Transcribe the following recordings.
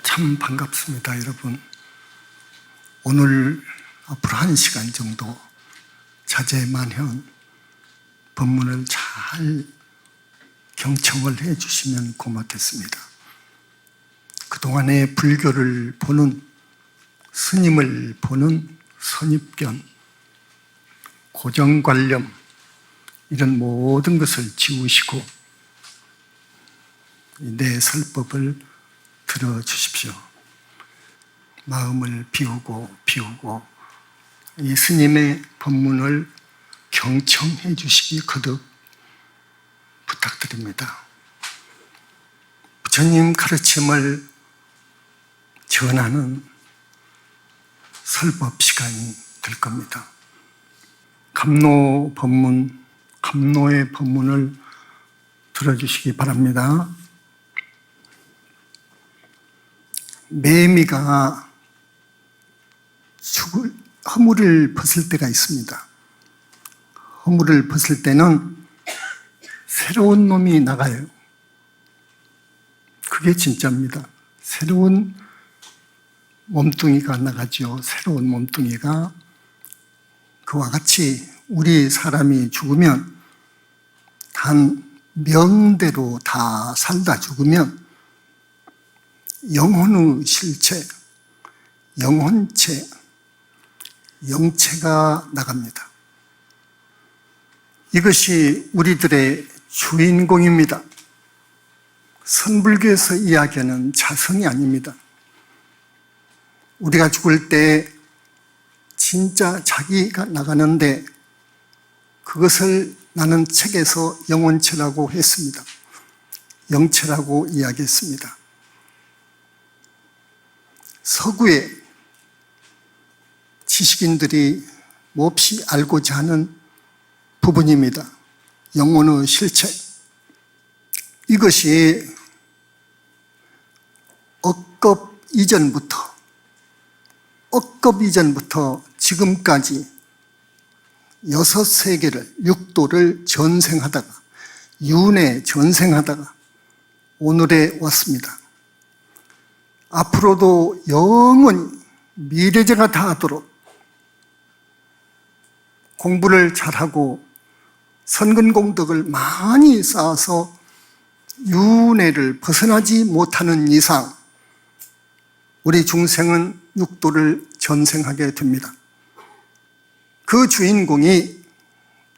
참 반갑습니다, 여러분. 오늘 앞으로 1시간 정도 자제만현 법문을 잘 경청을 해 주시면 고맙겠습니다. 그동안의 불교를 보는, 스님을 보는 선입견, 고정관념, 이런 모든 것을 지우시고 내 설법을 들어주십시오. 마음을 비우고 이 스님의 법문을 경청해 주시기 거듭 부탁드립니다. 부처님 가르침을 전하는 설법 시간이 될 겁니다. 감노 법문, 감노의 법문을 들어주시기 바랍니다. 매미가 허물을 벗을 때가 있습니다. 허물을 벗을 때는 새로운 놈이 나가요. 그게 진짜입니다. 새로운 몸뚱이가 나가죠. 새로운 몸뚱이가. 그와 같이 우리 사람이 죽으면 단 명대로 다 살다 죽으면 영혼의 실체, 영혼체, 영체가 나갑니다. 이것이 우리들의 주인공입니다. 선불교에서 이야기하는 자성이 아닙니다. 우리가 죽을 때 진짜 자기가 나가는데 그것을 나는 책에서 영혼체라고 했습니다. 영체라고 이야기했습니다. 서구의 지식인들이 몹시 알고자 하는 부분입니다. 영혼의 실체. 이것이 억겁 이전부터 지금까지 6세계를, 6도를 전생하다가, 윤회 전생하다가 오늘에 왔습니다. 앞으로도 영원히 미래제가 다하도록 공부를 잘하고 선근공덕을 많이 쌓아서 윤회를 벗어나지 못하는 이상 우리 중생은 6도를 전생하게 됩니다. 그 주인공이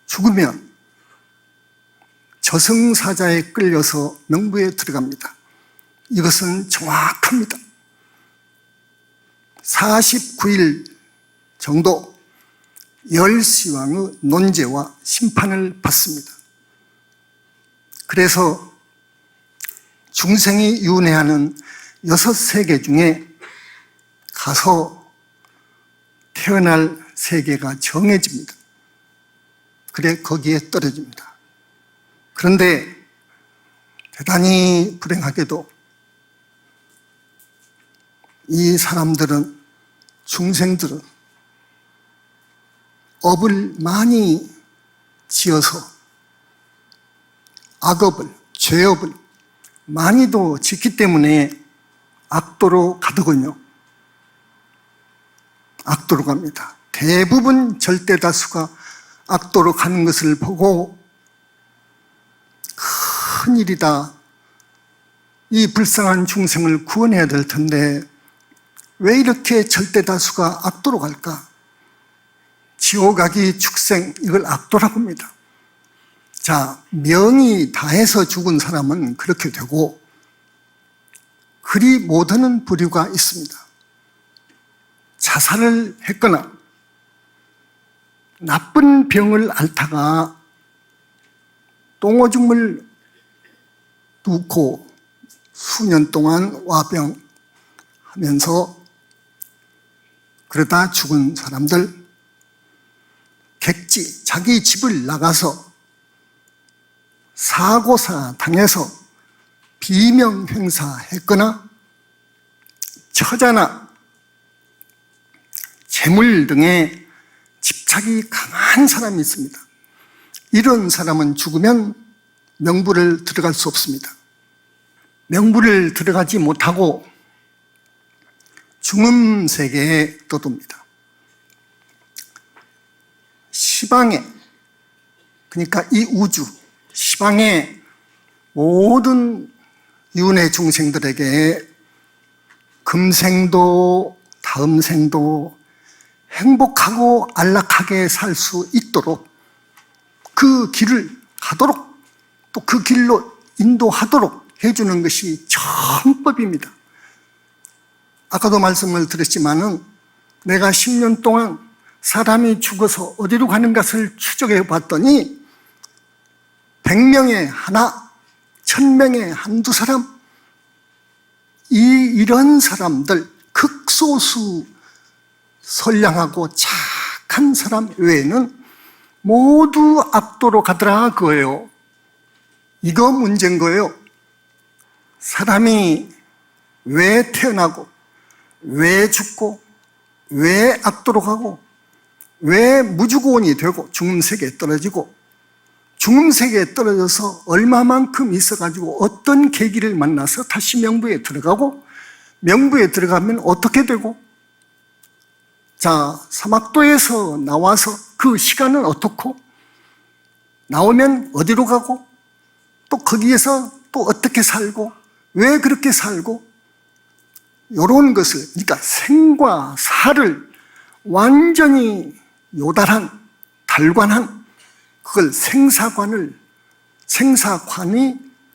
죽으면 저승사자에 끌려서 명부에 들어갑니다. 이것은 정확합니다. 49일 정도 열시왕의 논제와 심판을 받습니다. 그래서 중생이 윤회하는 6세계 중에 가서 태어날 세계가 정해집니다. 그래 거기에 떨어집니다. 그런데 대단히 불행하게도 이 사람들은, 중생들은 업을 많이 지어서 악업을, 죄업을 많이도 짓기 때문에 악도로 가더군요. 악도로 갑니다. 대부분 절대다수가 악도로 가는 것을 보고 큰일이다. 이 불쌍한 중생을 구원해야 될 텐데 왜 이렇게 절대다수가 악도로 갈까? 지옥 가기 축생, 이걸 악도라고 합니다. 자, 명이 다해서 죽은 사람은 그렇게 되고 그리 못하는 부류가 있습니다. 자살을 했거나 나쁜 병을 앓다가 똥오줌을 눕고 수년 동안 와병하면서 그러다 죽은 사람들, 객지, 자기 집을 나가서 사고사 당해서 비명행사했거나 처자나 재물 등에 집착이 강한 사람이 있습니다. 이런 사람은 죽으면 명부를 들어갈 수 없습니다. 명부를 들어가지 못하고 중음 세계에 떠돕니다. 시방에, 그러니까 이 우주, 시방의 모든 윤회 중생들에게 금생도 다음 생도 행복하고 안락하게 살 수 있도록 그 길을 가도록 또 그 길로 인도하도록 해주는 것이 정법입니다. 아까도 말씀을 드렸지만은 내가 10년 동안 사람이 죽어서 어디로 가는 것을 추적해 봤더니 100명에 하나, 1000명에 한두 사람, 이런 사람들, 극소수 선량하고 착한 사람 외에는 모두 악도로 가더라 그거예요. 이거 문제인 거예요. 사람이 왜 태어나고 왜 죽고 왜 악도로 가고 왜 무주고원이 되고 중음세계에 떨어지고 중음세계에 떨어져서 얼마만큼 있어가지고 어떤 계기를 만나서 다시 명부에 들어가고 명부에 들어가면 어떻게 되고 자, 사막도에서 나와서 그 시간은 어떻고 나오면 어디로 가고 또 거기에서 또 어떻게 살고 왜 그렇게 살고 이런 것을 그러니까 생과 사를 완전히 요달한 달관한 그걸 생사관이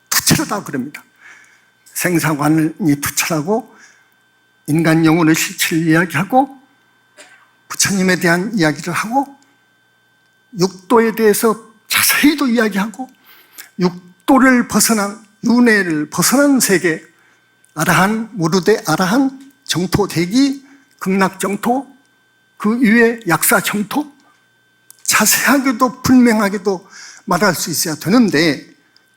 투철하다 그럽니다. 생사관이 투철하고 인간 영혼의 실체를 이야기하고 부처님에 대한 이야기를 하고 육도에 대해서 자세히도 이야기하고 육도를 벗어난 윤회를 벗어난 세계 아라한, 무르대 아라한, 정토 대기, 극락 정토, 그 위에 약사 정토 자세하게도 분명하게도 말할 수 있어야 되는데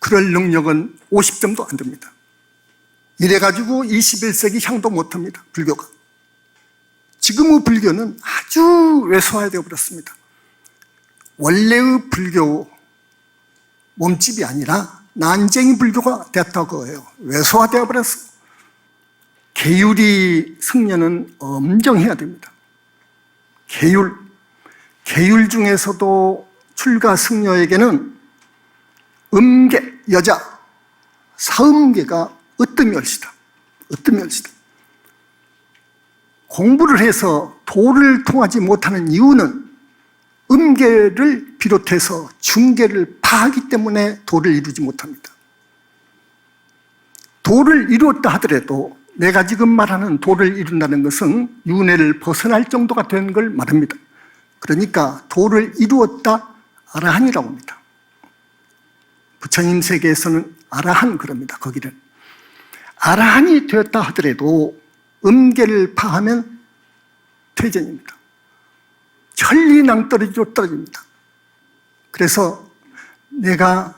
그럴 능력은 50점도 안 됩니다. 이래가지고 21세기 향도 못합니다. 불교가. 지금의 불교는 아주 왜소화되어 버렸습니다. 원래의 불교 몸집이 아니라 난쟁이 불교가 됐다고 해요. 왜소화되어 버렸어. 계율이 승려는 엄정해야 됩니다. 계율 중에서도 출가 승려에게는 음계, 여자, 사음계가 으뜸멸시다. 공부를 해서 도를 통하지 못하는 이유는 음계를 비롯해서 중계를 파하기 때문에 도를 이루지 못합니다. 도를 이루었다 하더라도 내가 지금 말하는 도를 이룬다는 것은 윤회를 벗어날 정도가 된 걸 말합니다. 그러니까 도를 이루었다 아라한이라고 합니다. 부처님 세계에서는 아라한 그럽니다. 거기를 아라한이 되었다 하더라도 음계를 파하면 퇴전입니다. 천리낭떠러지로 떨어집니다. 그래서 내가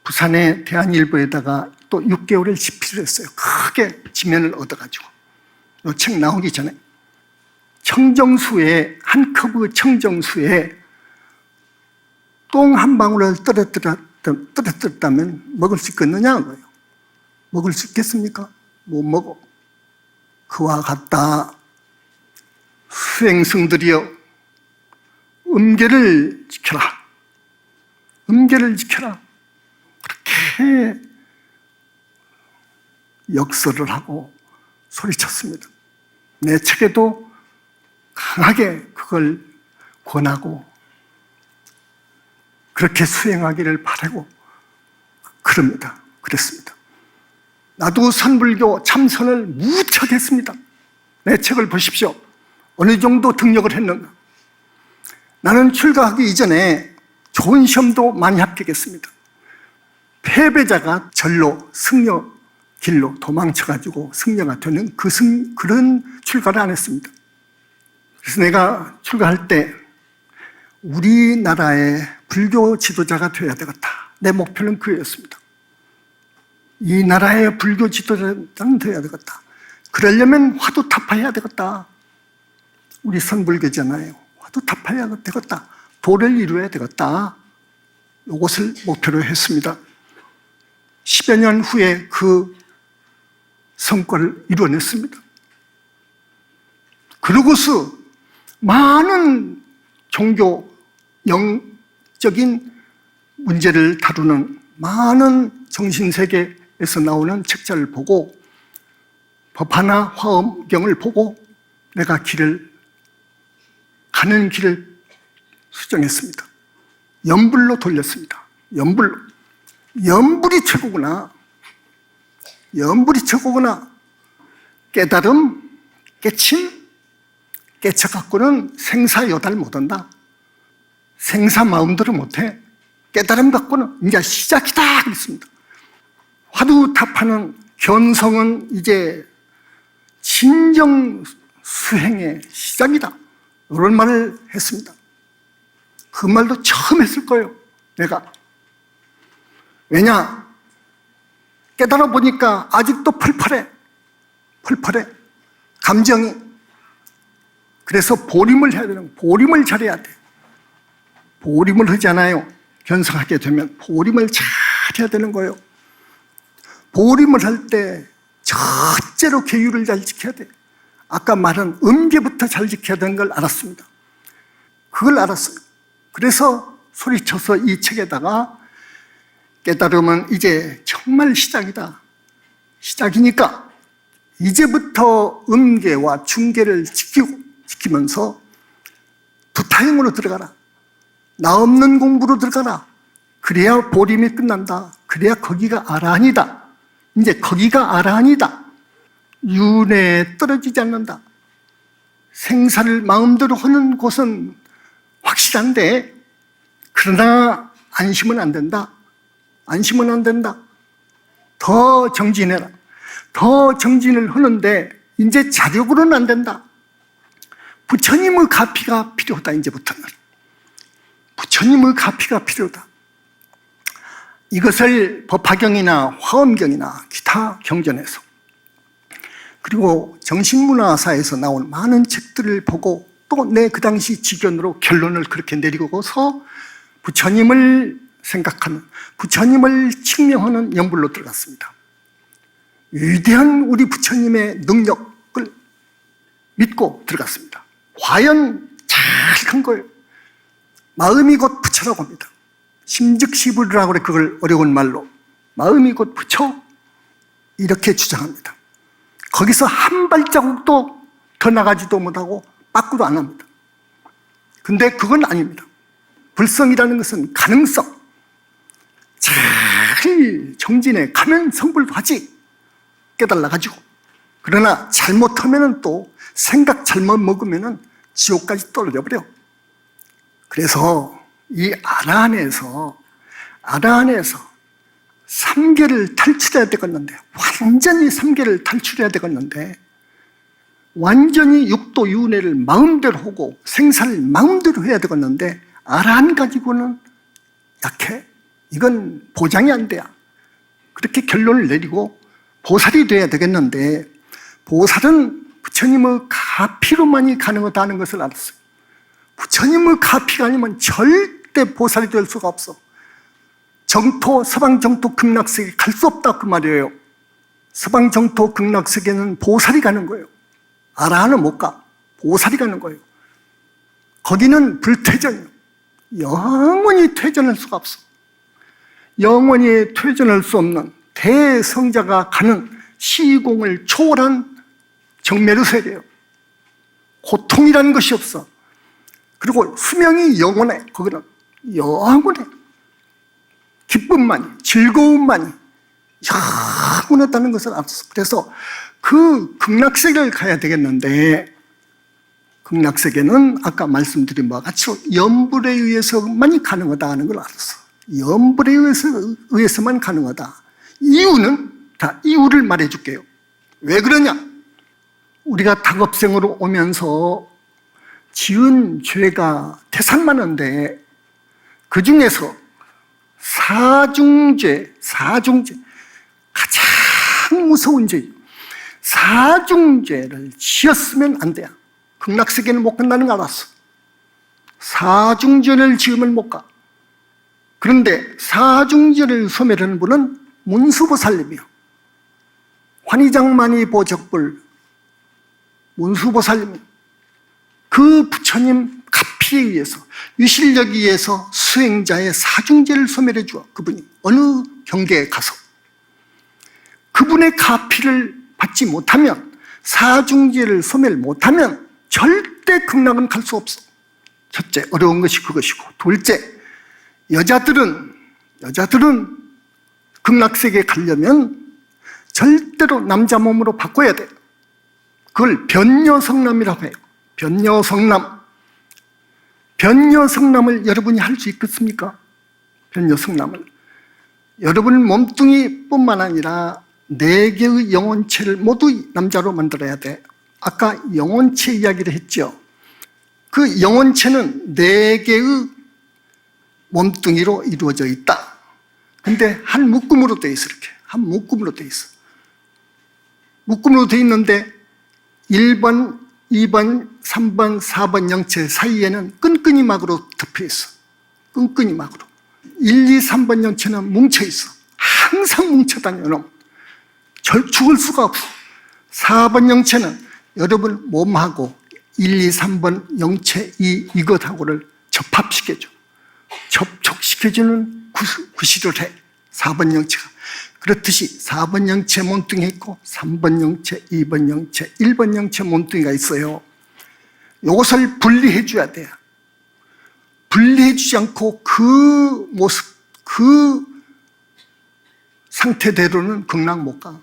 부산의 대한일보에다가 또 6개월을 집필을 했어요. 크게 지면을 얻어가지고 이 책 나오기 전에 청정수에 한 컵의 청정수에 똥 한 방울을 떨어뜨렸다면 먹을 수 있겠느냐고요. 먹을 수 있겠습니까? 못 먹어. 그와 같다. 수행승들이여 음계를 지켜라. 음계를 지켜라. 그렇게 역설을 하고 소리쳤습니다. 내 책에도 강하게 그걸 권하고 그렇게 수행하기를 바라고 그랬습니다. 나도 선불교 참선을 무척 했습니다. 내 책을 보십시오. 어느 정도 등력을 했는가. 나는 출가하기 이전에 좋은 시험도 많이 합격했습니다. 패배자가 절로 승려 길로 도망쳐가지고 승려가 되는 그런 출가를 안 했습니다. 그래서 내가 출가할 때 우리나라의 불교 지도자가 되어야 되겠다. 내 목표는 그였습니다. 이 나라의 불교 지도자는 되어야 되겠다. 그러려면 화두타파해야 되겠다. 우리 선불교잖아요. 화두타파해야 되겠다. 도를 이루어야 되겠다. 이것을 목표로 했습니다. 10여 년 후에 그 성과를 이루어냈습니다. 그러고서 많은 종교, 영적인 문제를 다루는 많은 정신세계에서 나오는 책자를 보고 법화나 화엄경을 보고 내가 가는 길을 수정했습니다. 염불로 돌렸습니다. 염불로. 염불이 최고구나. 염불이 최고구나. 깨달음, 깨침, 깨쳐갖고는 생사여달 못한다. 생사 마음대로 못해. 깨달음 갖고는 이제 시작이다 그랬습니다. 화두탑하는 견성은 이제 진정 수행의 시작이다. 이런 말을 했습니다. 그 말도 처음 했을 거예요, 내가. 왜냐? 깨달아 보니까 아직도 펄펄해. 감정이. 그래서 보림을 해야 되는 거예요. 보림을 잘해야 돼. 보림을 하잖아요. 견성하게 되면 보림을 잘 해야 되는 거예요. 보림을 할 때 첫째로 계율을 잘 지켜야 돼. 아까 말한 음계부터 잘 지켜야 되는 걸 알았습니다. 그걸 알았어요. 그래서 소리쳐서 이 책에다가 깨달음은 이제 정말 시작이다. 시작이니까 이제부터 음계와 중계를 지키면서 두타행으로 들어가라. 나 없는 공부로 들어가라. 그래야 보림이 끝난다. 그래야 거기가 아라한이다. 이제 거기가 아라한이다. 윤회에 떨어지지 않는다. 생사를 마음대로 하는 곳은 확실한데, 그러나 안심은 안 된다. 안심은 안 된다. 더 정진해라. 더 정진을 하는데 이제 자력으로는 안 된다. 부처님의 가피가 필요하다. 이제부터는 부처님의 가피가 필요하다. 이것을 법화경이나 화엄경이나 기타 경전에서, 그리고 정신문화사에서 나온 많은 책들을 보고 또 내 그 당시 지견으로 결론을 그렇게 내리고서 부처님을 생각하는, 부처님을 증명하는 연불로 들어갔습니다. 위대한 우리 부처님의 능력을 믿고 들어갔습니다. 과연 잘한 거예요. 마음이 곧 부처라고 합니다. 심즉시불이라고 그래. 그걸 어려운 말로 마음이 곧 부처, 이렇게 주장합니다. 거기서 한 발자국도 더 나가지도 못하고 빠꾸도 안 합니다. 근데 그건 아닙니다. 불성이라는 것은 가능성. 잘 정진해 가면 성불도 하지. 깨달아가지고. 그러나 잘못하면 또 생각 잘못 먹으면 지옥까지 떨어져 버려. 그래서 이 아라한에서 삼계를 탈출해야 되겠는데, 완전히 삼계를 탈출해야 되겠는데, 완전히 육도 윤회를 마음대로 하고 생사를 마음대로 해야 되겠는데, 아라한 가지고는 약해. 이건 보장이 안 돼야. 그렇게 결론을 내리고 보살이 돼야 되겠는데, 보살은 부처님의 가피로만이 가능하다는 것을 알았어요. 부처님의 가피가 아니면 절대 보살이 될 수가 없어. 정토, 서방 정토 극락세계 갈 수 없다 그 말이에요. 서방 정토 극락세계는 보살이 가는 거예요. 아라한은 못 가. 보살이 가는 거예요. 거기는 불퇴전이에요. 영원히 퇴전할 수가 없어. 영원히 퇴전할 수 없는 대성자가 가는 시공을 초월한 정멸의 세계예요. 고통이라는 것이 없어. 그리고 수명이 영원해. 거기는 영원해. 기쁨만이, 즐거움만이 영원하다는 것을 알았어. 그래서 그 극락세계를 가야 되겠는데, 극락세계는 아까 말씀드린 바와 같이 염불에 의해서만이 가능하다 하는 걸 알았어. 염불에 의해서만 가능하다. 이유는, 다 이유를 말해줄게요. 왜 그러냐? 우리가 탁업생으로 오면서 지은 죄가 태산 많은데, 그 중에서 사중죄 가장 무서운 죄, 사중죄를 지었으면 안 돼요. 극락세계는 못 간다는 걸 알았어. 사중죄를 지으면 못 가. 그런데 사중죄를 소멸하는 분은 문수보살님이요. 환희장만이 보적불 문수보살님, 그 부처님 가피에 의해서, 유실력에 의해서 수행자의 사중제를 소멸해 주어 그분이 어느 경계에 가서 그분의 가피를 받지 못하면, 사중제를 소멸 못하면 절대 극락은 갈 수 없어. 첫째, 어려운 것이 그것이고, 둘째, 여자들은 극락세계에 가려면 절대로 남자 몸으로 바꿔야 돼. 그걸 변녀성남이라고 해요. 변녀성남을 여러분이 할 수 있겠습니까? 변녀성남을. 여러분 몸뚱이뿐만 아니라 4개의 영혼체를 모두 남자로 만들어야 돼. 아까 영혼체 이야기를 했죠. 그 영혼체는 4개의 몸뚱이로 이루어져 있다. 근데 한 묶음으로 돼 있어. 이렇게 한 묶음으로 돼 있어. 묶음으로 돼 있는데 1번, 2번, 3번, 4번 영체 사이에는 끈끈이 막으로 덮여 있어. 끈끈이 막으로. 1, 2, 3번 영체는 뭉쳐 있어. 항상 뭉쳐 다녀. 죽을 수가 없어. 4번 영체는 여러분 몸하고 1, 2, 3번 영체 이것하고를 접합시켜줘. 접촉시켜주는 구실을 해. 4번 영체가. 그렇듯이 4번 영체 몸뚱이 있고 3번 영체, 2번 영체, 1번 영체 몸뚱이가 있어요. 이것을 분리해 줘야 돼요. 분리해 주지 않고 그 모습, 그 상태대로는 극락 못 가.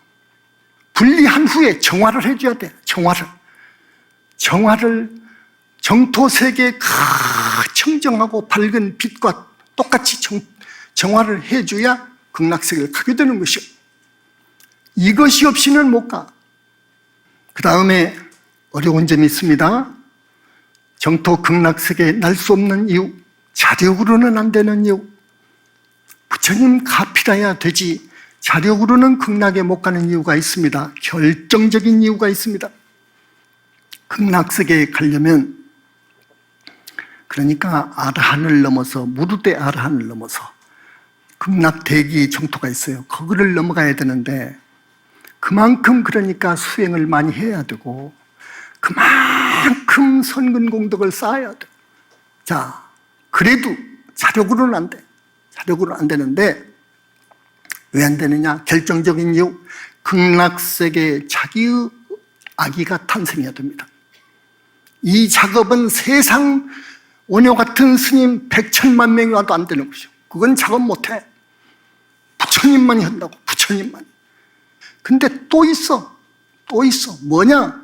분리한 후에 정화를 해줘야 돼. 정화를 정토세계의 청정하고 밝은 빛과 똑같이 정화를 해줘야 극락세계를 가게 되는 것이요. 이것이 없이는 못 가. 그 다음에 어려운 점이 있습니다. 정토 극락세계에 날 수 없는 이유, 자력으로는 안 되는 이유. 부처님 가피라야 되지 자력으로는 극락에 못 가는 이유가 있습니다. 결정적인 이유가 있습니다. 극락세계에 가려면, 그러니까 아라한을 넘어서, 무르대 아라한을 넘어서 극락대기 정토가 있어요. 거기를 넘어가야 되는데, 그만큼 그러니까 수행을 많이 해야 되고, 그만큼 선근공덕을 쌓아야 돼. 자, 그래도 자력으로는 안 돼. 자력으로는 안 되는데, 왜 안 되느냐? 결정적인 이유, 극락세계에 자기의 아기가 탄생해야 됩니다. 이 작업은 세상 원효 같은 스님 100천만 명이 와도 안 되는 것이죠. 그건 작업 못해. 부처님만이 한다고, 부처님만이. 근데 또 있어. 뭐냐?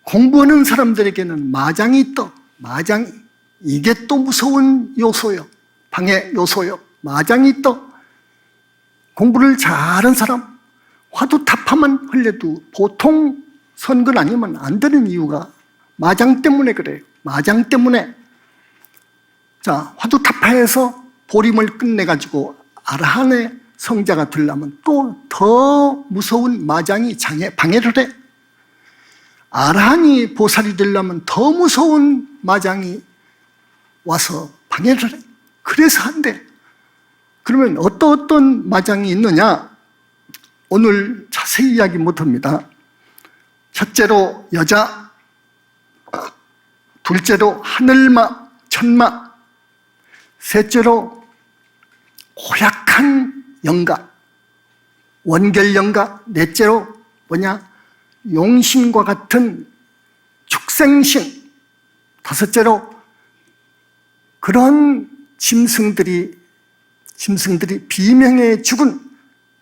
공부하는 사람들에게는 마장이 떠. 마장이. 이게 또 무서운 요소요. 방해 요소요. 마장이 떠. 공부를 잘하는 사람, 화두타파만 흘려도 보통 선근 아니면 안 되는 이유가 마장 때문에 그래요. 마장 때문에. 자, 화두타파에서 보림을 끝내가지고 아라한의 성자가 되려면 또 더 무서운 마장이 방해를 해. 아라한이 보살이 되려면 더 무서운 마장이 와서 방해를 해. 그래서 안 돼. 그러면 어떤 마장이 있느냐? 오늘 자세히 이야기 못합니다. 첫째로 여자, 둘째로 하늘마, 천마, 셋째로 고약한 영가, 원결영가, 넷째로 용신과 같은 축생신, 다섯째로 그런 짐승들이 비명에 죽은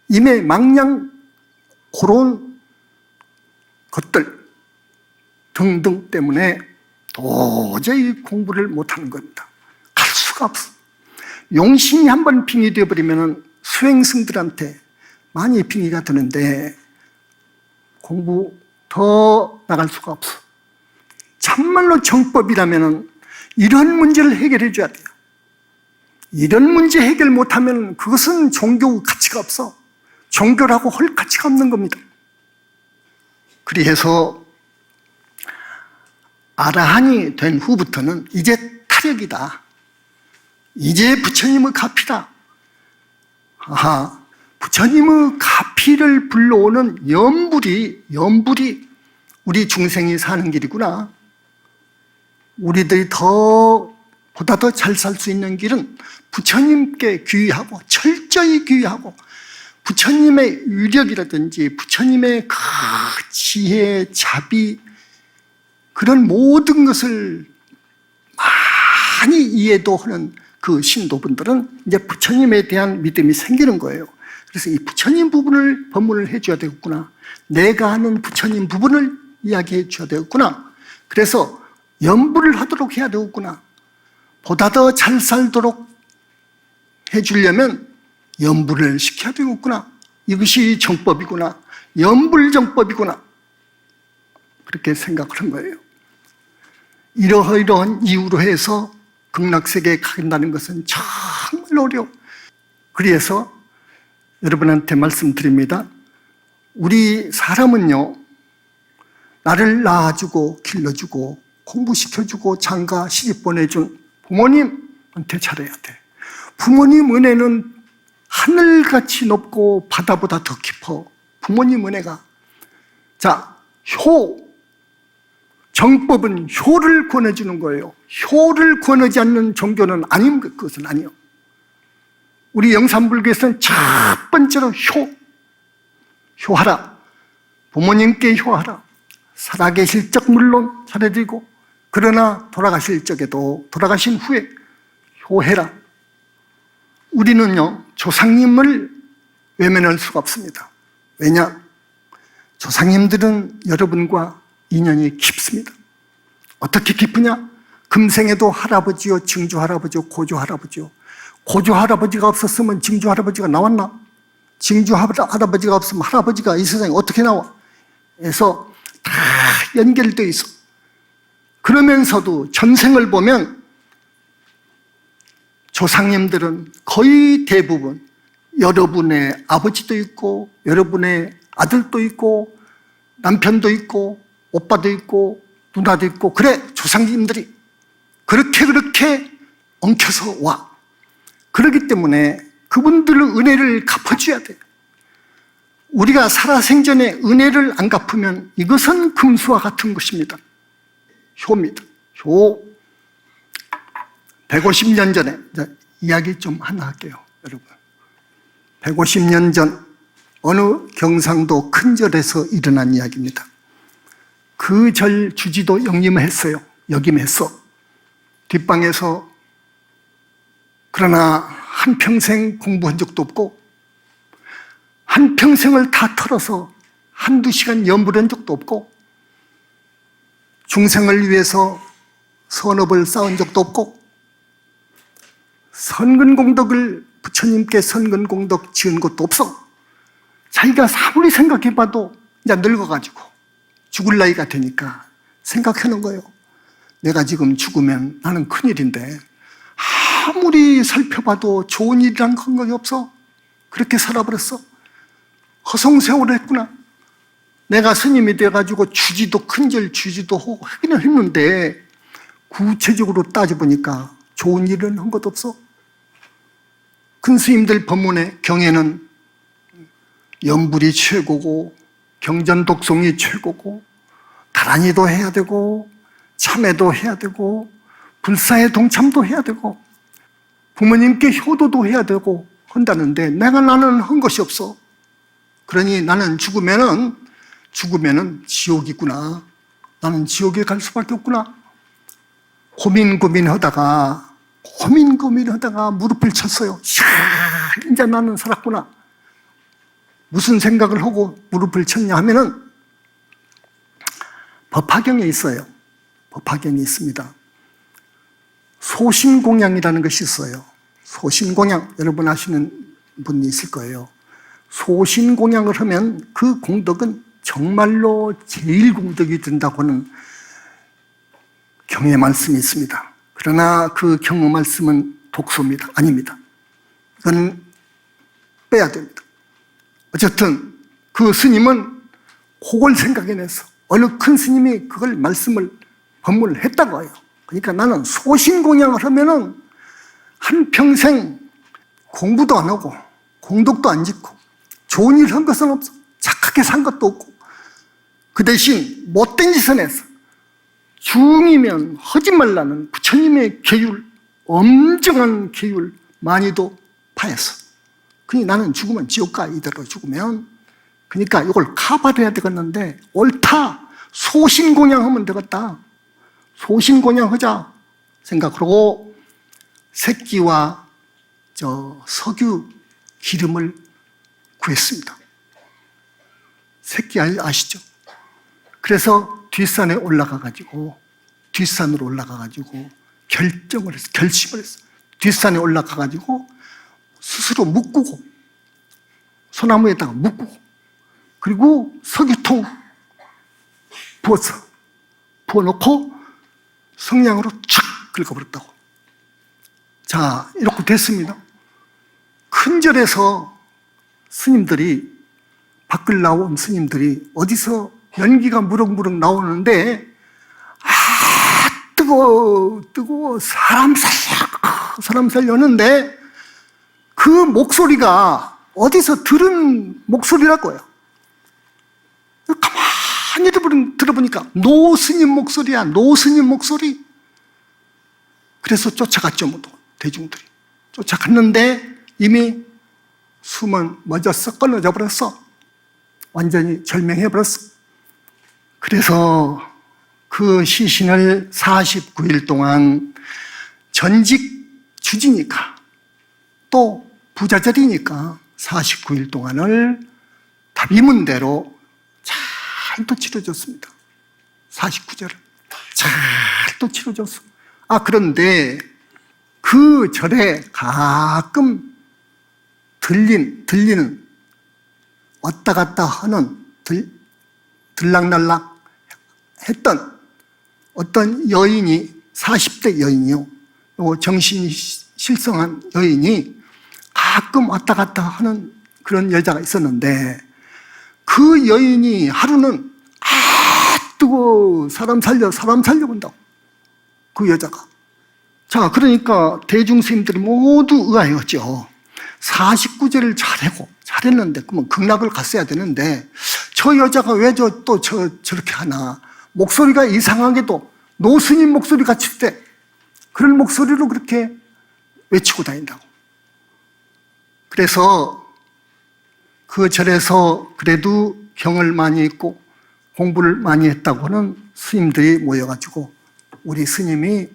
임의 망냥 그런 것들 등등 때문에 도저히 공부를 못하는 겁니다. 갈 수가 없어. 용신이 한번 빙의 되어버리면 수행승들한테 많이 빙의가 되는데 공부 더 나갈 수가 없어. 참말로 정법이라면 이런 문제를 해결해 줘야 돼요. 이런 문제 해결 못하면 그것은 종교 가치가 없어. 종교라고 할 가치가 없는 겁니다. 그래서 아라한이 된 후부터는 이제 타력이다. 이제 부처님의 가피다. 부처님의 가피 피를 불러오는 연불이 우리 중생이 사는 길이구나. 우리들이 보다 더 잘 살 수 있는 길은 부처님께 귀의하고 철저히 귀의하고 부처님의 위력이라든지 부처님의 그 지혜, 자비 그런 모든 것을 많이 이해도 하는 그 신도분들은 이제 부처님에 대한 믿음이 생기는 거예요. 그래서 이 부처님 부분을 법문을 해줘야 되겠구나. 내가 아는 부처님 부분을 이야기해 줘야 되겠구나. 그래서 연불을 하도록 해야 되겠구나. 보다 더 잘 살도록 해주려면 연불을 시켜야 되겠구나. 이것이 정법이구나. 연불정법이구나. 그렇게 생각을 한 거예요. 이러한 이유로 해서 극락세계에 간다는 것은 정말 어려워. 그래서 여러분한테 말씀드립니다. 우리 사람은요, 나를 낳아주고 길러주고 공부시켜주고 장가 시집 보내준 부모님한테 잘해야 돼. 부모님 은혜는 하늘같이 높고 바다보다 더 깊어. 부모님 은혜가. 자, 정법은 효를 권해주는 거예요. 효를 권하지 않는 종교는 아닙니다. 그것은 아니요. 우리 영산불교에서는 첫 번째로 효하라. 부모님께 효하라. 살아계실 적 물론 잘해드리고, 그러나 돌아가실 적에도 돌아가신 후에 효해라. 우리는요, 조상님을 외면할 수가 없습니다. 왜냐? 조상님들은 여러분과 인연이 깊습니다. 어떻게 깊으냐? 금생에도 할아버지요, 증조할아버지요, 고조할아버지요. 고조할아버지가 없었으면 증조할아버지가 나왔나? 증조할아버지가 없으면 할아버지가 이 세상에 어떻게 나와? 그래서 다 연결되어 있어. 그러면서도 전생을 보면 조상님들은 거의 대부분 여러분의 아버지도 있고 여러분의 아들도 있고 남편도 있고 오빠도 있고 누나도 있고, 그래, 조상님들이 그렇게 엉켜서 와. 그렇기 때문에 그분들의 은혜를 갚아줘야 돼요. 우리가 살아생전에 은혜를 안 갚으면 이것은 금수와 같은 것입니다. 효입니다. 효. 150년 전에 이야기 좀 하나 할게요, 여러분. 150년 전 어느 경상도 큰 절에서 일어난 이야기입니다. 그 절 주지도 역임했어요. 역임했어. 뒷방에서. 그러나 한평생 공부한 적도 없고 한평생을 다 털어서 한두 시간 연불한 적도 없고 중생을 위해서 선업을 쌓은 적도 없고 선근공덕을 부처님께 선근공덕 지은 것도 없어. 자기가 아무리 생각해봐도 이제 늙어가지고 죽을 나이가 되니까 생각하는 거예요. 내가 지금 죽으면 나는 큰일인데 아무리 살펴봐도 좋은 일이란 감각이 없어. 그렇게 살아버렸어. 허송세월을 했구나. 내가 스님이 돼가지고 주지도 큰절 주지도 하기는 했는데 구체적으로 따져보니까 좋은 일은 한 것도 없어. 큰 스님들 법문의 경에는 연불이 최고고 경전독송이 최고고 다란이도 해야 되고 참회도 해야 되고 불사의 동참도 해야 되고 부모님께 효도도 해야 되고 한다는데 나는 한 것이 없어. 그러니 나는 죽으면은 지옥이구나. 나는 지옥에 갈 수밖에 없구나. 고민하다가 무릎을 쳤어요. 이제 나는 살았구나. 무슨 생각을 하고 무릎을 쳤냐 하면은 법화경에 있어요. 법화경이 있습니다. 소신공양이라는 것이 있어요. 소신공양, 여러분 아시는 분이 있을 거예요. 소신공양을 하면 그 공덕은 정말로 제일 공덕이 된다고 하는 경의 말씀이 있습니다. 그러나 그 경의 말씀은 독소입니다. 아닙니다. 이건 빼야 됩니다. 어쨌든 그 스님은 그걸 생각해냈어. 어느 큰 스님이 그걸 법문을 했다고 해요. 그러니까 나는 소신공양을 하면은 한평생 공부도 안 하고 공덕도 안 짓고 좋은 일 한 것은 없어. 착하게 산 것도 없고. 그 대신 못된 짓은 했어. 중이면 하지 말라는 부처님의 계율, 엄정한 계율 많이도 파했어. 그니 나는 죽으면 지옥 가, 이대로 죽으면. 그러니까 이걸 카바해야 되겠는데, 옳다. 소신곤양하면 되겠다. 소신곤양하자 생각하고 새끼와 석유 기름을 구했습니다. 새끼 아시죠? 그래서 뒷산에 올라가가지고, 뒷산으로 올라가가지고 결심을 했어. 뒷산에 올라가가지고 스스로 묶고, 소나무에다가 묶고, 그리고 석유통 부어놓고 성냥으로 촥 긁어버렸다고. 자, 이렇게 됐습니다. 큰 절에서 스님들이, 밖을 나온 스님들이 어디서 연기가 무럭무럭 나오는데, 뜨거워, 사람 살려는데, 그 목소리가 어디서 들은 목소리라고요. 가만히 들어보니까 노스님 목소리야, 노스님 목소리. 그래서 쫓아갔죠, 모두 대중들이. 쫓아갔는데 이미 숨은 멎었어, 끊어져 버렸어. 완전히 절명해버렸어. 그래서 그 시신을 49일 동안 전직 주지니까, 또 부자절이니까 49일 동안을 답이문대로 잘 또 치러줬습니다. 49절을 잘 또 치러줬어. 그런데 그 절에 가끔 들리는 왔다 갔다 하는 들락날락 했던 어떤 여인이, 40대 여인이요, 정신이 실성한 여인이 가끔 왔다 갔다 하는 그런 여자가 있었는데, 그 여인이 하루는 뜨거워, 사람 살려 본다고, 그 여자가. 자, 그러니까 대중스님들이 모두 의아해했죠. 49제를 잘했는데, 그러면 극락을 갔어야 되는데, 저 여자가 왜 저렇게 하나. 목소리가 이상하게도 노스님 목소리 같을 때, 그런 목소리로 그렇게 외치고 다닌다고. 그래서 그 절에서 그래도 경을 많이 읽고 공부를 많이 했다고 하는 스님들이 모여가지고, 우리 스님이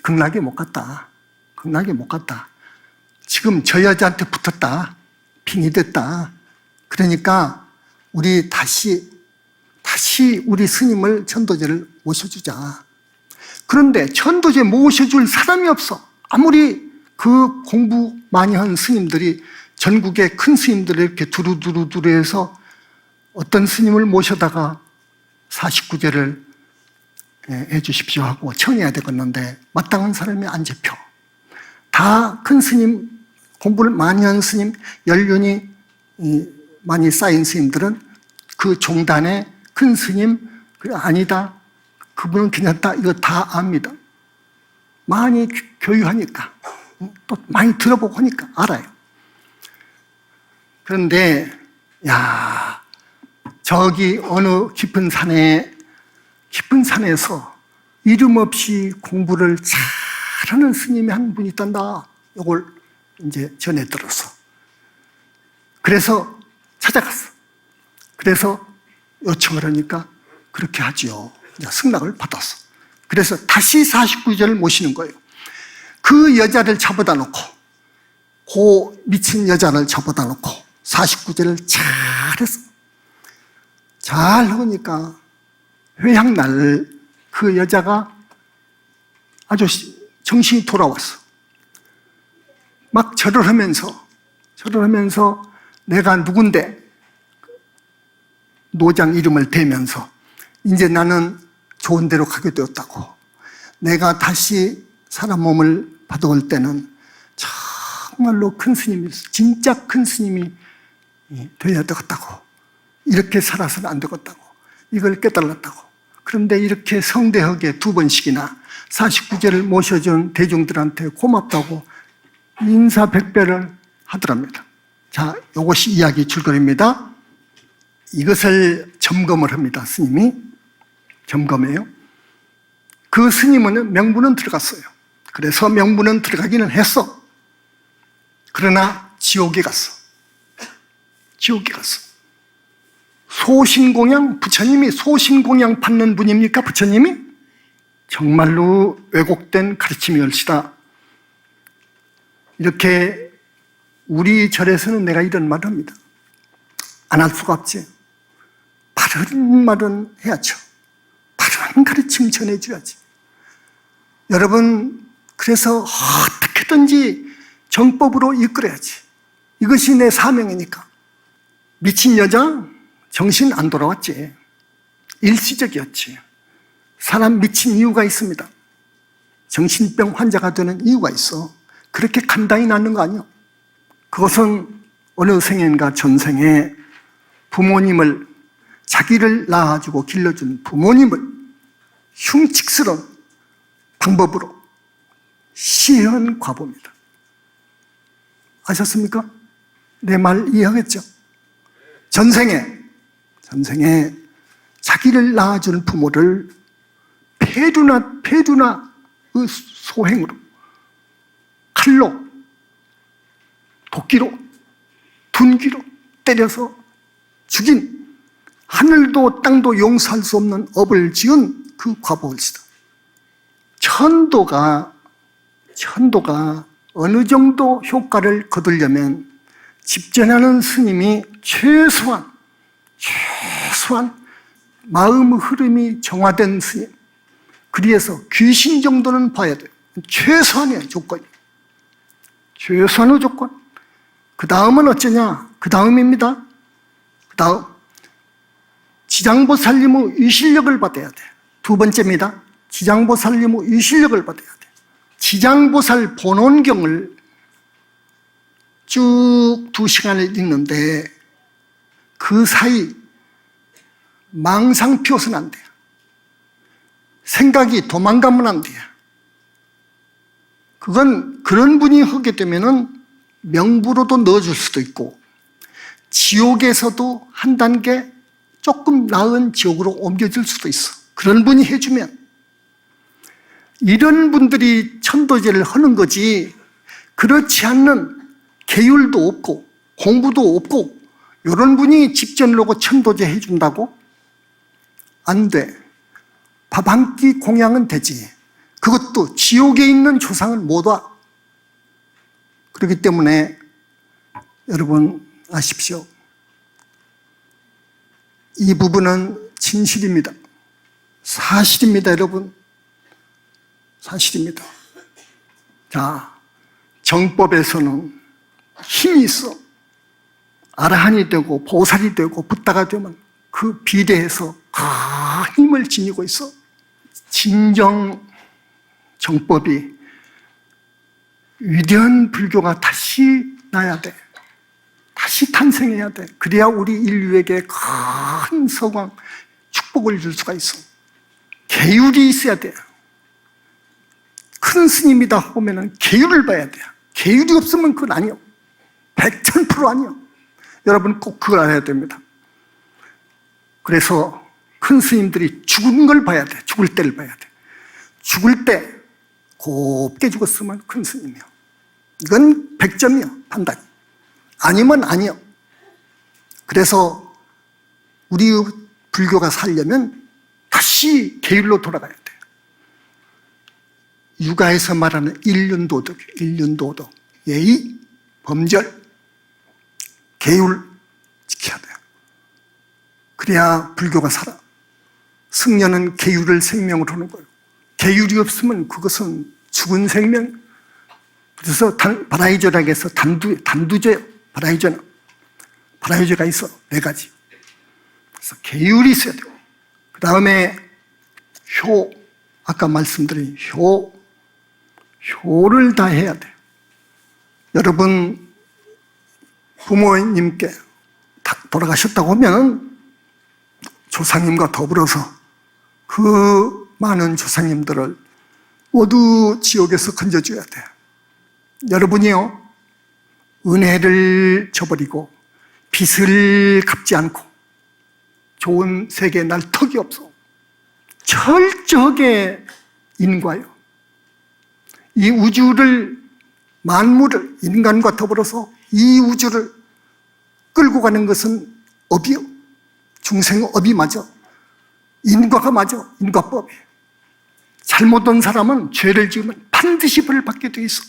극락에 못 갔다. 지금 저 여자한테 붙었다. 빙이 됐다. 그러니까 우리 다시 우리 스님을 천도제를 모셔주자. 그런데 천도제 모셔줄 사람이 없어. 아무리 그 공부 많이 한 스님들이, 전국의 큰 스님들을 이렇게 두루두루 해서 어떤 스님을 모셔다가 49제를 해주십시오 하고 청해야 되겠는데, 마땅한 사람이 안 잡혀. 다 큰 스님, 공부를 많이 한 스님, 연륜이 많이 쌓인 스님들은 그 종단에 큰 스님, 아니다, 그분은 괜찮다, 이거 다 압니다. 많이 교유하니까, 또 많이 들어보고 하니까 알아요. 그런데 저기 어느 깊은 산에서 이름 없이 공부를 잘하는 스님이 한 분 있단다. 이걸 이제 전해 들었어. 그래서 찾아갔어. 그래서 요청을 하니까 그렇게 하지요. 승낙을 받았어. 그래서 다시 49제를 모시는 거예요. 그 여자를 잡아다 놓고, 그 미친 여자를 잡아다 놓고 49제를 잘했어. 잘 하니까 회향날 그 여자가 아주 정신이 돌아왔어. 막 절을 하면서 내가 누군데, 노장 이름을 대면서 이제 나는 좋은 데로 가게 되었다고, 내가 다시 사람 몸을 받아올 때는 정말로 큰 스님이, 진짜 큰 스님이 되어야 되겠다고, 이렇게 살아서는 안 되겠다고, 이걸 깨달았다고. 그런데 이렇게 성대하게 2번씩이나 49제를 모셔준 대중들한테 고맙다고 인사백배를 하더랍니다. 자, 이것이 이야기 줄거리입니다. 이것을 점검을 합니다. 스님이 점검해요. 그 스님은 명분은 들어갔어요. 그래서 명분은 들어가기는 했어. 그러나 지옥에 갔어. 지옥에 갔어. 소신공양, 부처님이 소신공양 받는 분입니까? 부처님이? 정말로 왜곡된 가르침이올시다. 이렇게 우리 절에서는 내가 이런 말을 합니다. 안 할 수가 없지. 바른 말은 해야죠. 바른 가르침 전해줘야지. 여러분, 그래서 어떻게든지 정법으로 이끌어야지. 이것이 내 사명이니까. 미친 여자 정신 안 돌아왔지. 일시적이었지. 사람 미친 이유가 있습니다. 정신병 환자가 되는 이유가 있어. 그렇게 간단히 낫는 거 아니야. 그것은 어느 생인가 전생에 부모님을, 자기를 낳아주고 길러준 부모님을 흉측스러운 방법으로 시해한 과보입니다. 아셨습니까? 내 말 이해하겠죠? 전생에 자기를 낳아준 부모를 폐류나 그 소행으로, 칼로, 도끼로, 둔기로 때려서 죽인, 하늘도 땅도 용서할 수 없는 업을 지은 그 과보일시다. 천도가 어느 정도 효과를 거두려면 집전하는 스님이 최소한 마음 흐름이 정화된 스님, 그래서 귀신 정도는 봐야 돼요. 최소한의 조건이. 최소한의 조건. 그 다음은 어쩌냐? 그 다음입니다. 그 다음. 지장보살님의 위실력을 받아야 돼. 두 번째입니다. 지장보살님의 위실력을 받아야 돼. 지장보살 본원경을 쭉 2시간을 읽는데 그 사이 망상 피워서는 안 돼요. 생각이 도망가면 안 돼요. 그건 그런 분이 하게 되면은 명부로도 넣어줄 수도 있고 지옥에서도 한 단계 조금 나은 지옥으로 옮겨질 수도 있어. 그런 분이 해주면. 이런 분들이 천도제를 하는 거지, 그렇지 않는 계율도 없고 공부도 없고 이런 분이 집전을 하고 천도제 해준다고? 안 돼. 밥 한 끼 공양은 되지. 그것도 지옥에 있는 조상은 못 와. 그렇기 때문에 여러분 아십시오. 이 부분은 진실입니다. 사실입니다, 여러분. 사실입니다. 자, 정법에서는 힘이 있어. 아라한이 되고 보살이 되고 붓다가 되면 그 비례해서 큰 힘을 지니고 있어. 진정 정법이 위대한 불교가 다시 나야 돼. 다시 탄생해야 돼. 그래야 우리 인류에게 큰 서광, 축복을 줄 수가 있어. 계율이 있어야 돼. 큰 스님이다 보면은 계율을 봐야 돼. 계율이 없으면 그건 아니요. 100% 아니요. 여러분 꼭 그걸 알아야 됩니다. 그래서 큰 스님들이 죽은 걸 봐야 돼. 죽을 때를 봐야 돼. 죽을 때 곱게 죽었으면 큰 스님이요. 이건 100점이요. 판단이. 아니면 아니요. 그래서 우리 불교가 살려면 다시 계율로 돌아가야 돼요. 육아에서 말하는 일륜도덕, 예의, 범절, 계율 지켜야 돼요. 그래야 불교가 살아. 승려는 계율을 생명으로 하는 거예요. 계율이 없으면 그것은 죽은 생명. 그래서 바라이조락에서 단두제, 바라이조가 있어. 4가지. 그래서 계율이 있어야 돼요. 그 다음에 효, 아까 말씀드린 효를 다 해야 돼. 여러분 부모님께 돌아가셨다고 하면 조상님과 더불어서 그 많은 조상님들을 모두 지옥에서 건져줘야 돼. 여러분이요, 은혜를 저버리고 빚을 갚지 않고 좋은 세계에 날 턱이 없어. 철저하게 인과요. 이 우주를, 만물을, 인간과 더불어서 이 우주를 끌고 가는 것은 업이요. 중생업이 맞아. 인과가 맞아. 인과법이에요. 잘못한 사람은 죄를 지으면 반드시 벌을 받게 돼 있어.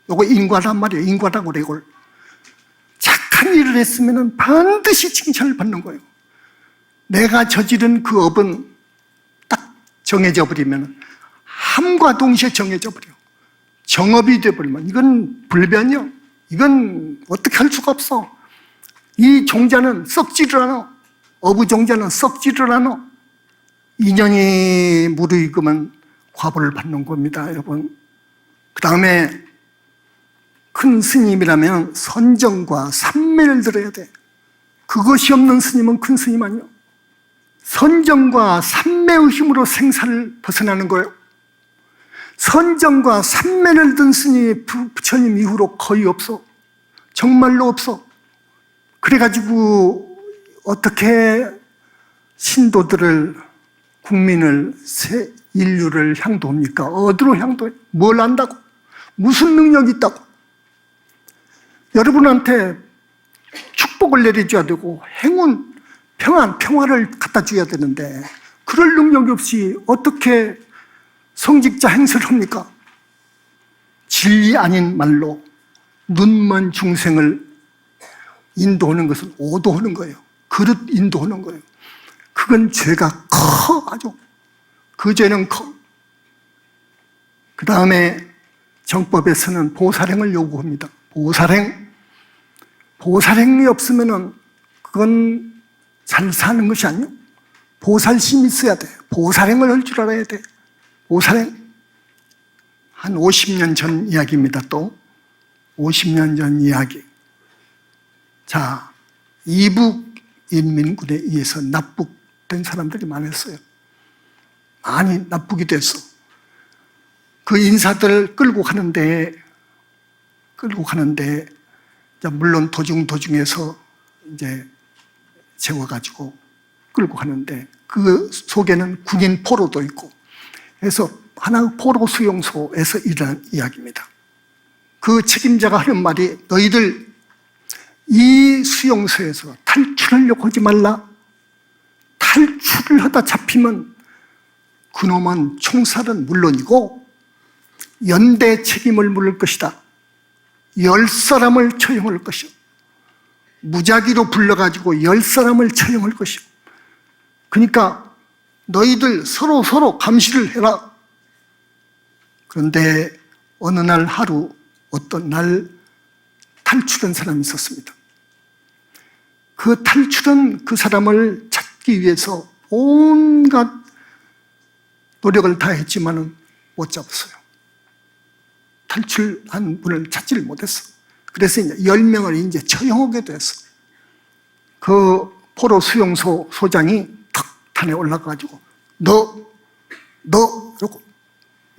이거 인과란 말이에요. 인과라고 그래, 이걸. 착한 일을 했으면 반드시 칭찬을 받는 거예요. 내가 저지른 그 업은 딱 정해져 버리면 함과 동시에 정해져 버려. 정업이 되어버리면 이건 불변이요. 이건 어떻게 할 수가 없어. 이 종자는 썩지를 않아. 어부종자는 썩지를 않아. 인연이 무르익으면 과보를 받는 겁니다, 여러분. 그 다음에 큰 스님이라면 선정과 삼매를 들어야 돼. 그것이 없는 스님은 큰 스님 아니요. 선정과 삼매의 힘으로 생사를 벗어나는 거예요. 선정과 삼매를 든 스님이 부처님 이후로 거의 없어. 정말로 없어. 그래가지고 어떻게 신도들을, 국민을, 새 인류를 향도합니까? 어디로 향도해? 뭘 안다고? 무슨 능력이 있다고? 여러분한테 축복을 내려줘야 되고 행운, 평안, 평화를 갖다 줘야 되는데 그럴 능력이 없이 어떻게 성직자 행세를 합니까? 진리 아닌 말로 눈먼 중생을 인도하는 것은 오도하는 거예요. 그릇 인도하는 거예요. 그건 죄가 커, 아주. 그 죄는 커. 그 다음에 정법에서는 보살행을 요구합니다. 보살행. 보살행이 없으면 그건 잘 사는 것이 아니요. 보살심이 있어야 돼. 보살행을 할 줄 알아야 돼. 보살행. 한 50년 전 이야기입니다, 또. 50년 전 이야기. 자, 이북 인민군에 의해서 납북된 사람들이 많았어요. 많이 납북이 됐어. 그 인사들을 끌고 가는데, 물론 도중에서 이제 재워가지고 끌고 가는데, 그 속에는 군인 포로도 있고, 그래서 하나 포로 수용소에서 일어난 이야기입니다. 그 책임자가 하는 말이, 너희들 이 수용소에서 탈출하려고 하지 말라. 탈출을 하다 잡히면 그놈은 총살은 물론이고 연대 책임을 물을 것이다. 10사람을 처형할 것이요. 무작위로 불러가지고 10사람을 처형할 것이요. 그러니까 너희들 서로 감시를 해라. 그런데 어느 날 하루, 어떤 날 탈출한 사람이 있었습니다. 그 탈출한 그 사람을 찾기 위해서 온갖 노력을 다했지만은 못 잡았어요. 탈출한 분을 찾지를 못했어. 그래서 이제 10명을 이제 처형하게 됐어. 그 포로 수용소 소장이 탁탄에 올라가가지고 너 이러고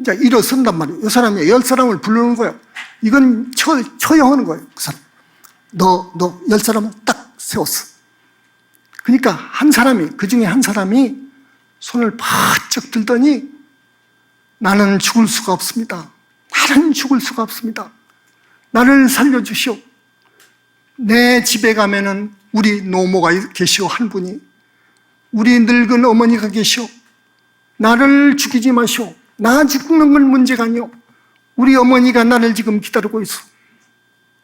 이제 일어선단 말이에요. 이 사람이 10사람을 부르는 거예요. 이건 처형하는 거예요. 그 사람. 너 10사람을 딱 세웠어. 그러니까 한 사람이, 그 중에 한 사람이 손을 바짝 들더니 나는 죽을 수가 없습니다. 나는 죽을 수가 없습니다. 나를 살려주시오. 내 집에 가면은 우리 노모가 계시오, 한 분이. 우리 늙은 어머니가 계시오. 나를 죽이지 마시오. 나 죽는 건 문제가 아니오. 우리 어머니가 나를 지금 기다리고 있어.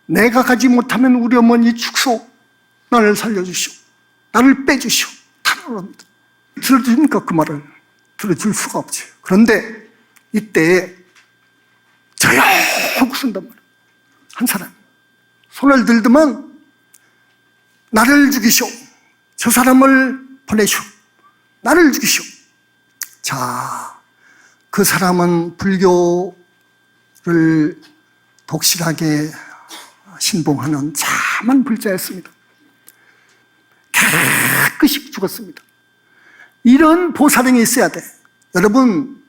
내가 가지 못하면 우리 어머니 죽소. 나를 살려주시오. 나를 빼주시오. 탄원을 합니다. 들어줍니까? 그 말을. 들어줄 수가 없지. 그런데 이때 조용히 쓴단 말이에요. 한 사람. 손을 들더만 나를 죽이시오. 저 사람을 보내시오. 나를 죽이시오. 자, 그 사람은 불교를 독실하게 신봉하는 참한 불자였습니다. 깨끗이 죽었습니다. 이런 보살행이 있어야 돼. 여러분,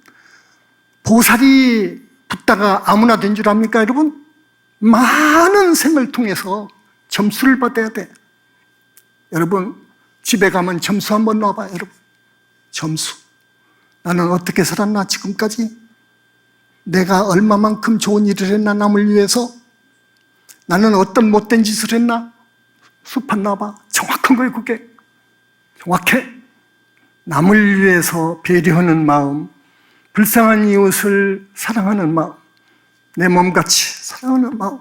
보살이 붙다가 아무나 된 줄 압니까, 여러분? 많은 생을 통해서 점수를 받아야 돼. 여러분, 집에 가면 점수 한번 놔봐요. 여러분, 점수. 나는 어떻게 살았나 지금까지? 내가 얼마만큼 좋은 일을 했나 남을 위해서? 나는 어떤 못된 짓을 했나? 수판 놔봐. 정확한 거예요, 그게. 정확해. 남을 위해서 배려하는 마음, 불쌍한 이웃을 사랑하는 마음, 내 몸같이 사랑하는 마음,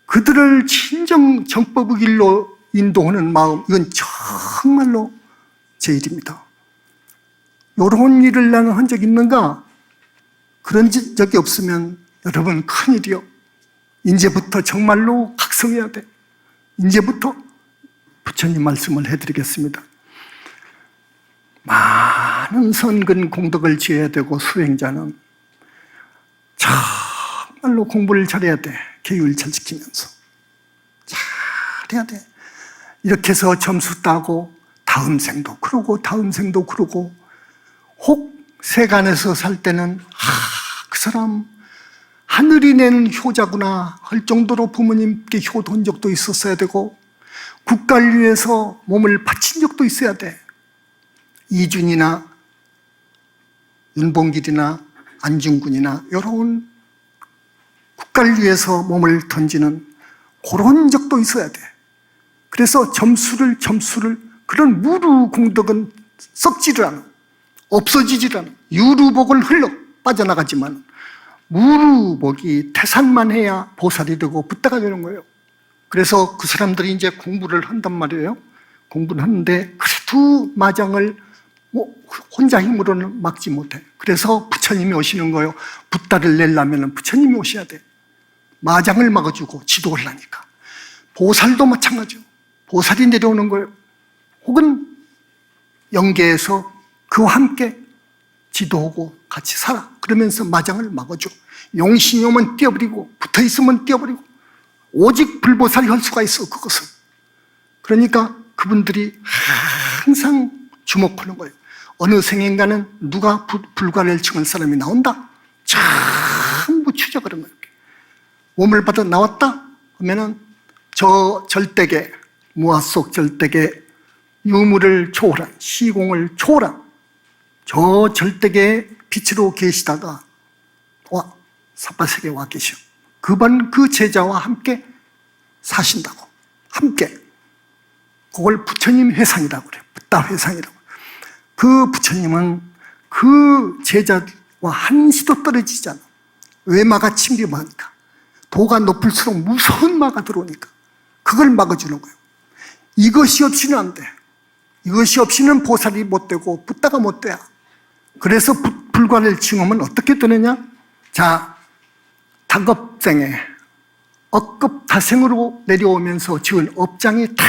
그들을 진정 정법의 길로 인도하는 마음, 이건 정말로 제 일입니다. 이런 일을 나는 한 적 있는가? 그런 적이 없으면 여러분 큰일이요. 이제부터 정말로 각성해야 돼. 이제부터 부처님 말씀을 해드리겠습니다. 많은 선근 공덕을 지어야 되고 수행자는 정말로 공부를 잘해야 돼. 계율 잘 지키면서 잘해야 돼. 이렇게 해서 점수 따고 다음 생도 그러고 다음 생도 그러고, 혹 세간에서 살 때는 그 사람 하늘이 내는 효자구나 할 정도로 부모님께 효도한 적도 있었어야 되고, 국가를 위해서 몸을 바친 적도 있어야 돼. 이준이나 윤봉길이나 안중근이나 이런 국가를 위해서 몸을 던지는 그런 적도 있어야 돼. 그래서 점수를 그런 무루 공덕은 썩지를 않아. 없어지질 않아. 유루복은 흘러 빠져나가지만 무루복이 태산만 해야 보살이 되고 붓다가 되는 거예요. 그래서 그 사람들이 이제 공부를 한단 말이에요. 공부를 하는데 그래도 마장을 혼자 힘으로는 막지 못해. 그래서 부처님이 오시는 거예요. 붓다를 내려면 부처님이 오셔야 돼. 마장을 막아주고 지도를 하니까. 보살도 마찬가지요. 보살이 내려오는 거예요. 혹은 영계에서 그와 함께 지도하고 같이 살아. 그러면서 마장을 막아줘. 용신이 오면 띄어버리고, 붙어있으면 띄어버리고, 오직 불보살이 할 수가 있어, 그것은. 그러니까 그분들이 항상 주목하는 거예요. 어느 생인가는 누가 불가일층할 사람이 나온다? 전부 추적을 하는 거예요. 몸을 받아 나왔다? 그러면은 저 절대계, 무아 속 절대계 유무를 초월한, 시공을 초월한 저 절대계의 빛으로 계시다가 삿바세계에 와 계셔. 그 제자와 함께 사신다고. 함께. 그걸 부처님 회상이라고 그래요. 붓다 회상이라고. 그 부처님은 그 제자와 한시도 떨어지지 않아. 외마가 침범하니까. 도가 높을수록 무서운 마가 들어오니까 그걸 막아주는 거예요. 이것이 없이는 안 돼. 이것이 없이는 보살이 못 되고 붓다가 못 돼야. 그래서 불관을 칭하면 어떻게 되느냐? 자, 다급생에 억급 다생으로 내려오면서 지은 업장이 다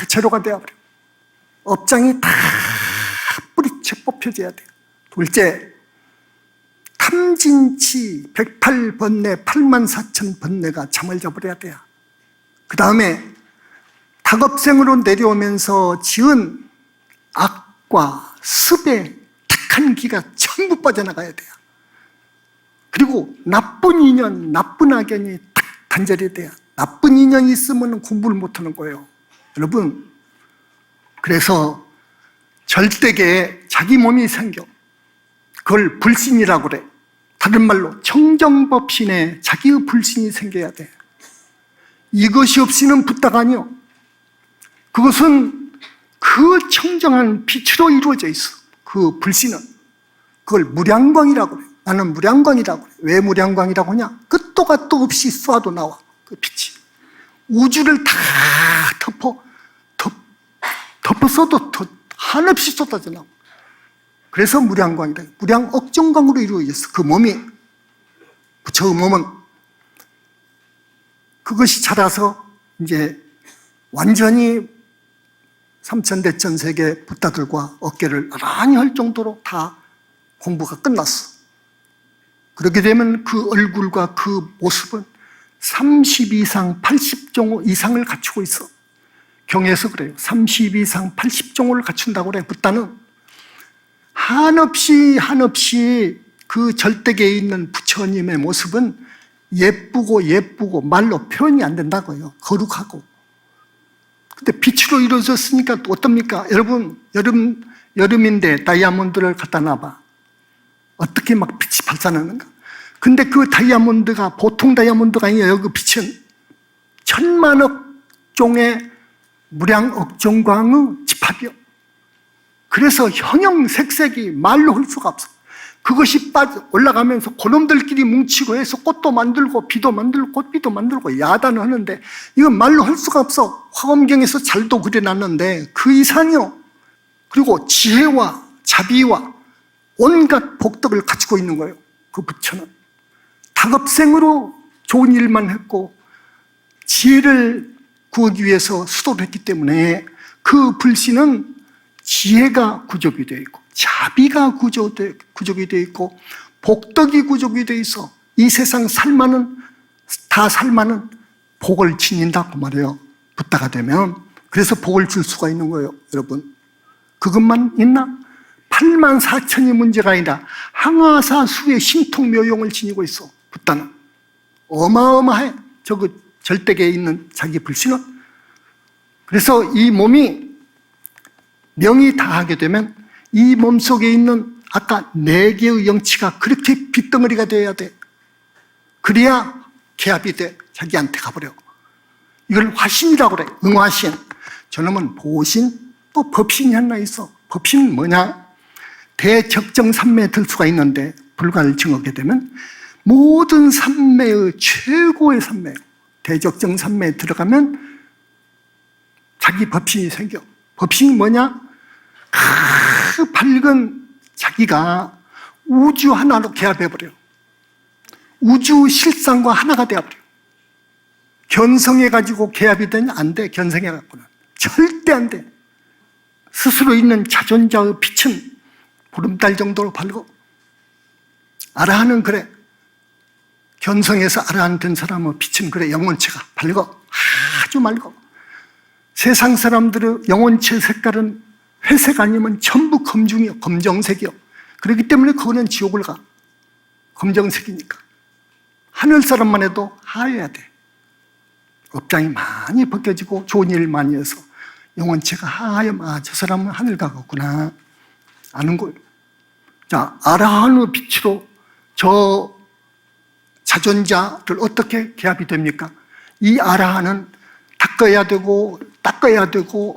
제로가 되어버려요. 업장이 다 뿌리채 뽑혀져야 돼요. 둘째, 탐진치 108번뇌 84,000번뇌가 잠을 자버려야 돼요. 그 다음에 다급생으로 내려오면서 지은 악과 습의 탁한 기가 전부 빠져나가야 돼요. 그리고 나쁜 인연, 나쁜 악연이 딱 단절이 돼요. 나쁜 인연이 있으면 공부를 못하는 거예요. 여러분, 그래서 절대계에 자기 몸이 생겨. 그걸 불신이라고 그래. 다른 말로 청정법신에 자기의 불신이 생겨야 돼. 이것이 없이는 붓다가 아니요. 그것은 그 청정한 빛으로 이루어져 있어. 그 불신은. 그걸 무량광이라고 그래. 나는 무량광이라고 그래. 왜 무량광이라고 하냐? 끝도 갓도 없이 쏴도 나와. 그 빛이. 우주를 다 덮었어도 한없이 쏟아져 나와. 그래서 무량광이다. 무량 억정광으로 이루어졌어. 그 몸이. 부처의 몸은. 그것이 자라서 이제 완전히 삼천대천 세계 붓다들과 어깨를 나란히 할 정도로 다 공부가 끝났어. 그렇게 되면 그 얼굴과 그 모습은 30 이상 80종 이상을 갖추고 있어. 경에서 그래요. 30 이상 80종을 갖춘다고 그래. 붓다는 한없이 그 절대계에 있는 부처님의 모습은 예쁘고 말로 표현이 안 된다고요. 거룩하고. 근데 빛으로 이루어졌으니까 또 어떻습니까? 여러분, 여름인데 다이아몬드를 갖다 놔봐. 어떻게 막 빛이 발산하는가? 근데 그 다이아몬드가 보통 다이아몬드가 아니에요. 그 빛은 천만억 종의 무량억 종광의 집합이요. 그래서 형형색색이 말로 할 수가 없어. 그것이 올라가면서 고놈들끼리 뭉치고 해서 꽃도 만들고 비도 만들고 꽃비도 만들고 야단을 하는데 이건 말로 할 수가 없어. 화엄경에서 잘도 그려놨는데 그 이상이요. 그리고 지혜와 자비와 온갖 복덕을 가지고 있는 거예요. 그 부처는 다급생으로 좋은 일만 했고 지혜를 구하기 위해서 수도를 했기 때문에 그 불신은 지혜가 구족이 되어 있고 자비가 구족이 되어 있고 복덕이 구족이 되어 있어 이 세상 다 살만은 복을 지닌다고 말해요. 붓다가 되면. 그래서 복을 줄 수가 있는 거예요. 여러분, 그것만 있나? 8만 4천이 문제가 아니라 항아사 수의 신통묘용을 지니고 있어. 붓다는 어마어마해. 저거 절대계에 있는 자기 불신은. 그래서 이 몸이 명이 다하게 되면 이 몸 속에 있는 아까 4개의 영치가 그렇게 빗덩어리가 되어야 돼. 그래야 개합이 돼. 자기한테 가버려. 이걸 화신이라고 그래. 응화신. 저놈은 보신, 또 법신이 하나 있어. 법신은 뭐냐? 대적정산매에 들 수가 있는데 불가를 증하게 되면 모든 산매의 최고의 산매예요. 대적정산매에 들어가면 자기 법신이 생겨. 법신이 뭐냐? 그 밝은 자기가 우주 하나로 개합해버려요. 우주 실상과 하나가 되어버려요. 견성해가지고 개합이 되냐? 안 돼. 견성해갖고는 절대 안 돼. 스스로 있는 자존자의 빛은 보름달 정도로 밝고, 아라한은 그래. 견성해서 아라한 된 사람의 빛은 그래. 영혼체가 밝고 아주 맑고. 세상 사람들의 영혼체 색깔은 회색 아니면 전부 검중이요. 검정색이요. 그렇기 때문에 그거는 지옥을 가. 검정색이니까. 하늘 사람만 해도 하얘야 돼. 업장이 많이 벗겨지고 좋은 일 많이 해서 영혼체가 하얘면 저 사람은 하늘 가겠구나 아는 거예요. 자, 아라한의 빛으로 저 자존자를 어떻게 개합이 됩니까? 이 아라한은 닦아야 되고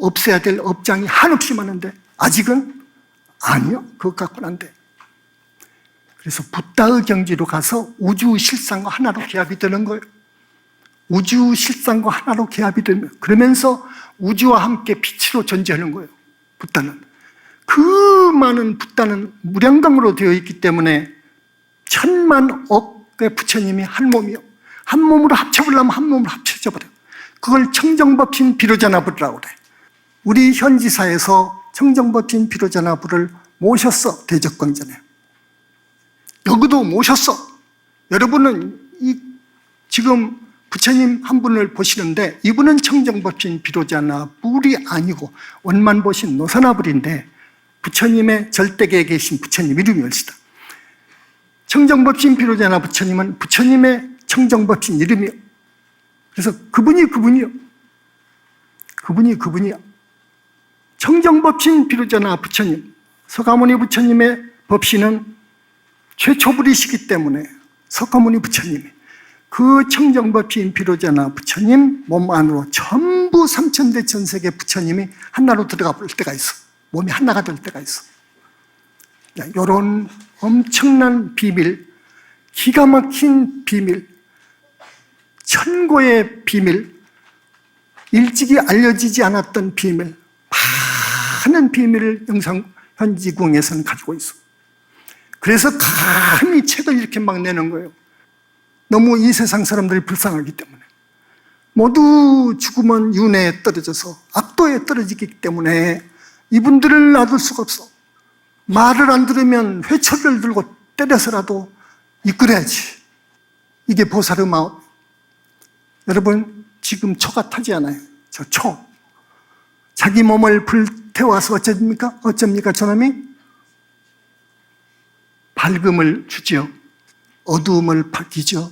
없애야 될 업장이 한없이 많은데 아직은 아니요. 그것 갖고는 안 돼. 그래서 붓다의 경지로 가서 우주 실상과 하나로 개합이 되는 거예요. 우주 실상과 하나로 개합이 되면 그러면서 우주와 함께 빛으로 존재하는 거예요. 붓다는. 그 많은 붓다는 무량강으로 되어 있기 때문에 천만억의 부처님이 한 몸이요. 한 몸으로 합쳐보려면 한 몸으로 합쳐져 버려요. 그걸 청정법신 비로자나불이라고 그래. 우리 현지사에서 청정법신 비로자나불을 모셨어. 대적광전에. 여기도 모셨어. 여러분은 지금 부처님 한 분을 보시는데 이분은 청정법신 비로자나불이 아니고 원만보신 노사나불인데 부처님의 절대계에 계신 부처님 이름이 옳시다. 청정법신 비로자나 부처님은 부처님의 청정법신 이름이요. 그래서 그분이요. 청정법신 비로자나 부처님, 서가모니 부처님의 법신은 최초불이시기 때문에 서가모니 부처님이 그 청정법신 비로자나 부처님 몸 안으로 전부 삼천대천세계 부처님이 하나로 들어가 볼 때가 있어. 몸이 하나가 될 때가 있어. 이런 엄청난 비밀, 기가 막힌 비밀, 천고의 비밀, 일찍이 알려지지 않았던 비밀, 많은 비밀을 영상현지궁에서는 가지고 있어. 그래서 감히 책을 이렇게 막 내는 거예요. 너무 이 세상 사람들이 불쌍하기 때문에. 모두 죽으면 윤회에 떨어져서 악도에 떨어지기 때문에 이분들을 놔둘 수가 없어. 말을 안 들으면 회초리를 들고 때려서라도 이끌어야지. 이게 보살의 마음. 여러분, 지금 초가 타지 않아요. 저 초. 자기 몸을 불태워서 어쩝니까? 저놈이 밝음을 주죠. 어두움을 밝히죠.